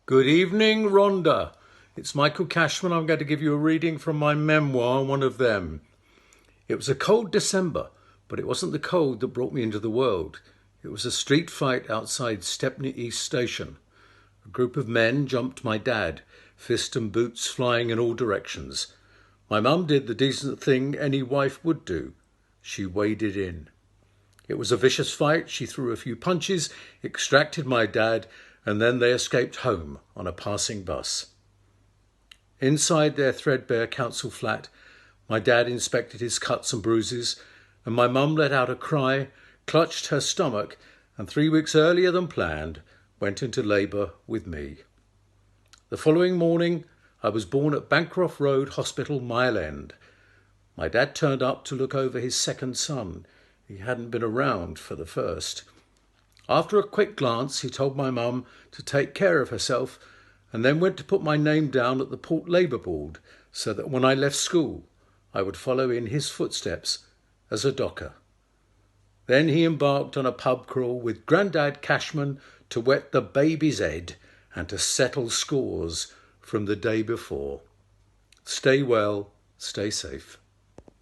Good evening, Rhondda. It's Michael Cashman. I'm going to give you a reading from my memoir, One of Them. It was a cold December, but it wasn't the cold that brought me into the world. It was a street fight outside Stepney East Station. A group of men jumped my dad, fist and boots flying in all directions. My mum did the decent thing any wife would do. She waded in. It was a vicious fight. She threw a few punches, extracted my dad, and then they escaped home on a passing bus. Inside their threadbare council flat, my dad inspected his cuts and bruises, and my mum let out a cry, clutched her stomach, and 3 weeks earlier than planned, went into labour with me. The following morning, I was born at Bancroft Road Hospital, Mile End. My dad turned up to look over his second son. He hadn't been around for the first. After a quick glance, he told my mum to take care of herself and then went to put my name down at the Port Labour Board so that when I left school, I would follow in his footsteps as a docker. Then he embarked on a pub crawl with Grandad Cashman to wet the baby's head and to settle scores from the day before. Stay well, stay safe.